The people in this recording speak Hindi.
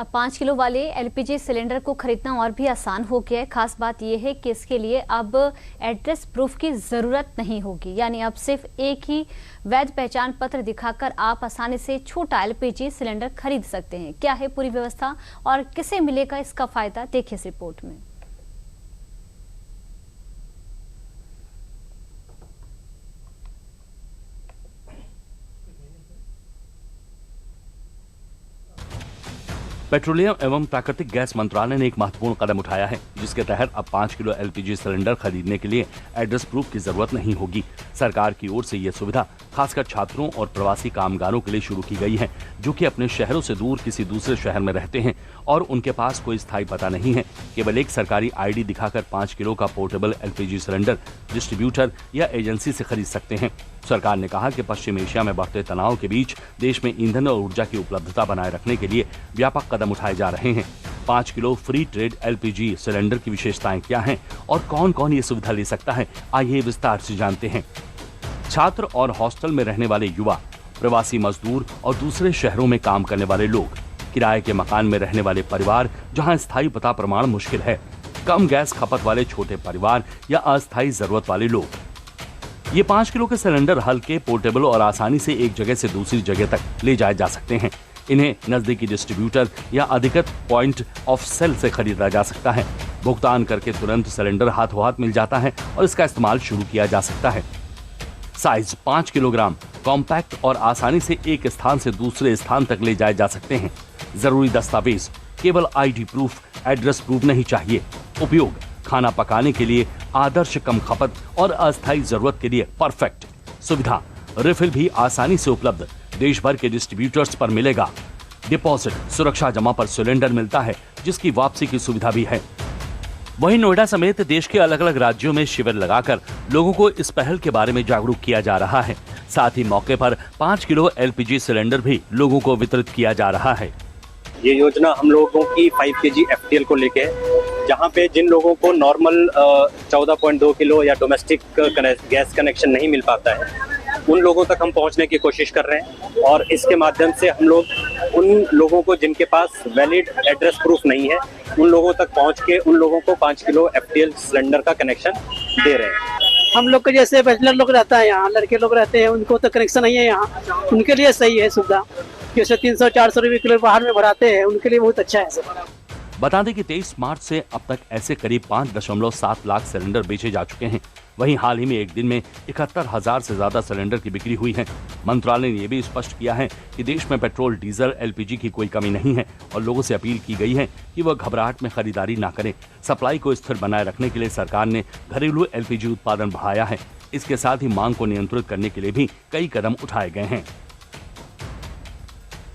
अब 5 किलो वाले एलपीजी सिलेंडर को खरीदना और भी आसान हो गया है। खास बात यह है कि इसके लिए अब एड्रेस प्रूफ की जरूरत नहीं होगी, यानी अब सिर्फ एक ही वैध पहचान पत्र दिखाकर आप आसानी से छोटा एलपीजी सिलेंडर खरीद सकते हैं। क्या है पूरी व्यवस्था और किसे मिलेगा इसका फायदा, देखिए इस रिपोर्ट में। पेट्रोलियम एवं प्राकृतिक गैस मंत्रालय ने एक महत्वपूर्ण कदम उठाया है, जिसके तहत अब 5 किलो एलपीजी सिलेंडर खरीदने के लिए एड्रेस प्रूफ की जरूरत नहीं होगी। सरकार की ओर से यह सुविधा खासकर छात्रों और प्रवासी कामगारों के लिए शुरू की गई है, जो कि अपने शहरों से दूर किसी दूसरे शहर में रहते हैं और उनके पास कोई स्थायी पता नहीं है। केवल एक सरकारी आईडी दिखाकर 5 किलो का पोर्टेबल एलपीजी सिलेंडर डिस्ट्रीब्यूटर या एजेंसी से खरीद सकते हैं। सरकार ने कहा कि पश्चिम एशिया में बढ़ते तनाव के बीच देश में ईंधन और ऊर्जा की उपलब्धता बनाए रखने के लिए व्यापक कदम उठाए जा रहे हैं। 5 kilo free trade LPG cylinder की विशेषताएं क्या हैं और कौन कौन ये सुविधा ले सकता है, आइए विस्तार से जानते हैं। छात्र और हॉस्टल में रहने वाले युवा, प्रवासी मजदूर और दूसरे शहरों में काम करने वाले लोग, किराए के मकान में रहने वाले परिवार जहां स्थायी पता प्रमाण मुश्किल है, कम गैस खपत वाले छोटे परिवार या अस्थायी जरूरत वाले लोग। ये 5 किलो के सिलेंडर हल्के, पोर्टेबल और आसानी से एक जगह से दूसरी जगह तक ले जाए जा सकते हैं। इन्हें नजदीकी डिस्ट्रीब्यूटर या अधिकृत पॉइंट ऑफ सेल से खरीदा जा सकता है। भुगतान करके तुरंत सिलेंडर हाथों हाथ मिल जाता है और इसका इस्तेमाल शुरू किया जा सकता है। साइज 5 किलोग्राम, कॉम्पैक्ट और आसानी से एक स्थान से दूसरे स्थान तक ले जाए जा सकते हैं। जरूरी दस्तावेज केवल आईडी प्रूफ, एड्रेस प्रूफ नहीं चाहिए। उपयोग खाना पकाने के लिए आदर्श, कम खपत और अस्थायी जरूरत के लिए परफेक्ट। सुविधा रिफिल भी आसानी से उपलब्ध, देश भर के डिस्ट्रीब्यूटर्स पर मिलेगा। डिपॉजिट सुरक्षा जमा पर सिलेंडर मिलता है, जिसकी वापसी की सुविधा भी है। वहीं नोएडा समेत देश के अलग अलग राज्यों में शिविर लगाकर लोगों को इस पहल के बारे में जागरूक किया जा रहा है। साथ ही मौके पर 5 किलो एलपीजी सिलेंडर भी लोगों को वितरित किया जा रहा है। ये योजना हम लोगों की 5 kg FTL को लेके है, जहाँ पे जिन लोगों को नॉर्मल 14.2 किलो या डोमेस्टिक गैस कनेक्शन नहीं मिल पाता है, उन लोगों तक हम पहुंचने की कोशिश कर रहे हैं। और इसके माध्यम से हम लोग उन लोगों को जिनके पास वैलिड एड्रेस प्रूफ नहीं है, उन लोगों तक पहुंच के उन लोगों को 5 किलो FTL सिलेंडर का कनेक्शन दे रहे हैं। हम लोग के जैसे बैचलर लोग रहता है, यहाँ लड़के लोग रहते हैं, उनको तो कनेक्शन नहीं है यहाँ, उनके लिए सही है सुविधा। जैसे 300-400 रुपये किलो बाहर में भराते हैं, उनके लिए बहुत अच्छा है। बता दें कि 23 मार्च से अब तक ऐसे करीब 5.7 लाख सिलेंडर बेचे जा चुके हैं। वहीं हाल ही में एक दिन में 71,000 से ज्यादा सिलेंडर की बिक्री हुई है। मंत्रालय ने यह भी स्पष्ट किया है कि देश में पेट्रोल, डीजल, एलपीजी की कोई कमी नहीं है और लोगों से अपील की गई है कि वह घबराहट में खरीदारी न करें। सप्लाई को स्थिर बनाए रखने के लिए सरकार ने घरेलू एलपीजी उत्पादन बढ़ाया है। इसके साथ ही मांग को नियंत्रित करने के लिए भी कई कदम उठाए गए हैं।